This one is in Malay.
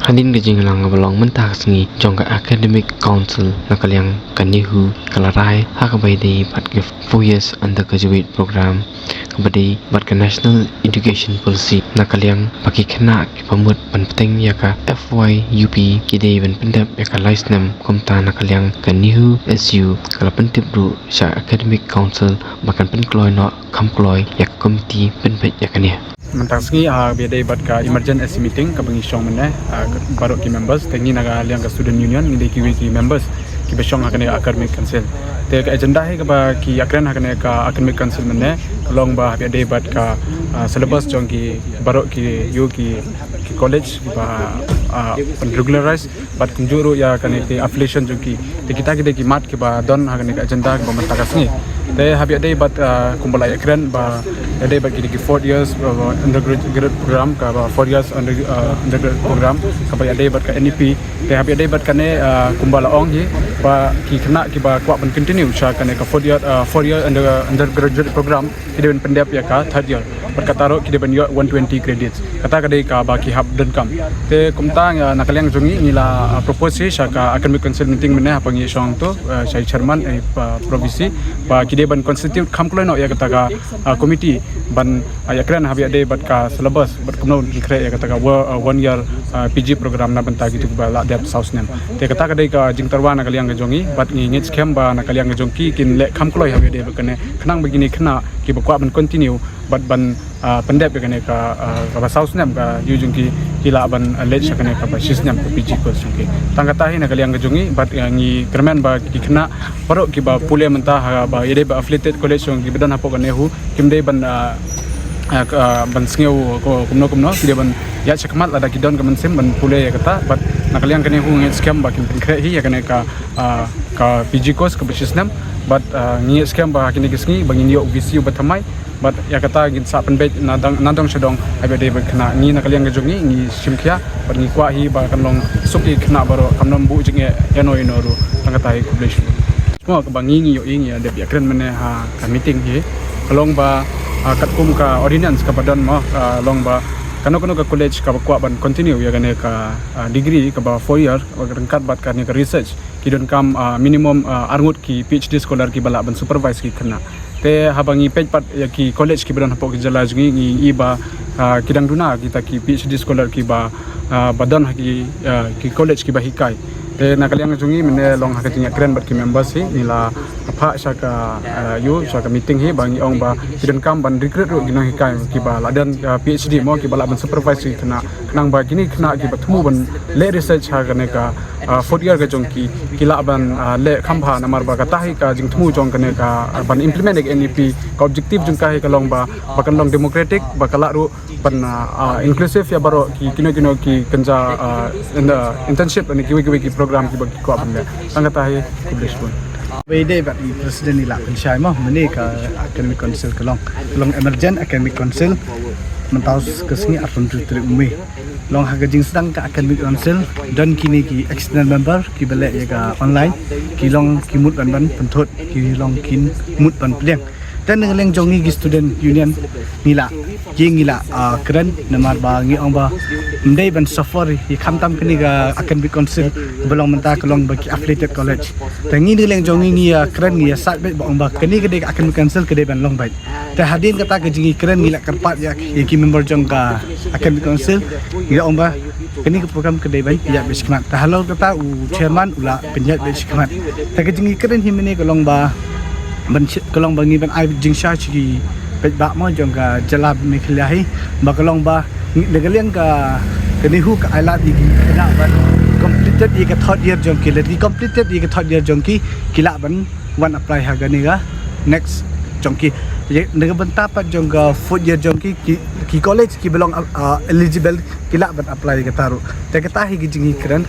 Hadin gajing lang balong mentah sengi jongga academic council nakaliang kanihu kalarai hakabai de bat ke 4 years undergraduate program kabadi bat ke national education policy nakaliang paki khana ki pamut penting ya ka FY UP ki de ban pendap ya ka license komta nakaliang kanihu SU kala pentip ru sha academic council makan penkloy no kamkloy ya komiti penpet ya kania mentang sengi biadai bat ka emergency meeting ka bangi syong mene barok ki members tengi naga liang ka student union ni ki wiki members ki besong hakane academic council te ka agenda he ka ba ki akran hakane ka academic council mene long ba biadai bat ka syllabus jong ki barok ki yu ki college ba regularize bat kunjuru ya kane ki affiliation jong ki te kita ki mat ki ba don hakane ka agenda ka mentaka sengi te habiadai bat kumbalai akran ba ada bagi di 4 years undergraduate program ka 4 years undergraduate program ka ba ada bat ka NEP te habi ada bat kane kumbala ong hi ba ki kena ki ba kwa ban continue sha kane ka 4 year undergraduate program ki ben pendap ya ka third year berkataro ki ben 120 credits kata kadai ka ba ki hab dan kam te kumta nakaliang jungi nila propose sha ka academic council meeting mene apa ngi song tu sai chairman provinsi ba ki ban constitute kamklo no ya kata ka committee ban ayakran habi ade bat ka syllabus bat kumno kre ya kata ka 1 year PG program na banta gitu ba la dep south nem te kata kadai ka jingtarwa na kaliang jongi bat ngi ngit scam ba na kaliang jongki kin le kamkloi habi ade bakane khnang begini khna ki ba kwa ban continue bat ban pendep begane ka ba south nem ka yu jongki kila ban le sakane ka ba sis nem PG course jongki tangata hi na kaliang jongi bat ngi kermen ba ki khna parok ki ba pule menta ba ide ba affiliated college jongki bedan hapo kane hu kimde ban ban sngeu ko kumno dia ban ya chakmat ada kidon kaman sim ban pule ya kata bat nakaliang kane hu ngi scam ba kin kre hi ya kane ka PG course ka business nam bat ngi scam ba kini gisngi bangin yo UGC ba thamai bat ya kata gin sa penbet nadong sedong abe de kena ngi nakaliang jongi ngi simkhia bat ngi kwa hi ba kanlong suki kena baro kamnom bu jinge yano inoru tangata hi publish semua ka bangi ngi yo ingi ada bi akren mene ha ka meeting hi kalong ba kat kum ka ordinance ka badan mo long ba kano ka college ka kwa ban continue ya gane ka degree ka ba 4 year rengkat bat ka ni ka research ki don kam minimum arngut ki PhD scholar ki bala ban supervise ki kena te habangi pej pat ya ki college ki badan hapok ki jala jungi ngi iba kidang duna kita ki PhD scholar ki ba badan ki college ki ba hikai te nakaliang jungi mene long hakating kren bat ki members hi nila apha saka yu saka meeting hi bangi ong ba kiden kam ban recruit ro ginang hikai ki ba ladan PhD mo ki bala ban supervise kena kenang ba gini kena ki batmu ban le research ha gane ka 4 year ga jongki kila ban le khambha namar ba ka tahi ka jingthmu jong kane ka ban implement ek NEP ka objective jong ka hi ka long ba bakan long democratic ba kala ru ban inclusive ya baro ki kino ki kenja internship ani ki program ki bagi ko apne tangata hi publish pun Bede bat presiden ila pensyai mah meni ka academic council kelong emergent academic council mentaus kesini atun tutri umi long hagajing sedang ka academic council dan kini ki external member ki balik ya ka online ki long ki mut ban pentot ki long kin mut ban pleng dan ngeleng jongi ki student union nila ngila keren namar ba ngi ong ba ndai ban safari hi khamtam kini ga academic council belong menta kelong bagi affiliated college tangi ngeleng jongi ngi keren ngi sat bet ong ba kini gede academic council gede ban long bai te hadin kata ke jingi keren ngila kerpat ya ki member jong ka academic council ngi ong ba kini ke program gede bai ya biskmat ta halau kata chairman ula penjat biskmat ta ke jingi keren hi meni kelong ba kelong bangi ban ai jingsha chi pet ba mo jong ka jalab mikhlahi bakalong ba negaliang ka kanihu ka alat di na ban completed ye ka third year jong ki leti completed ye ka third year jong ki kila ban one apply ha gani ga next jong ki nega benta pat jong ka fourth year jong ki college ki belong eligible kila ban apply ka taru te ka tahi ki jingi keren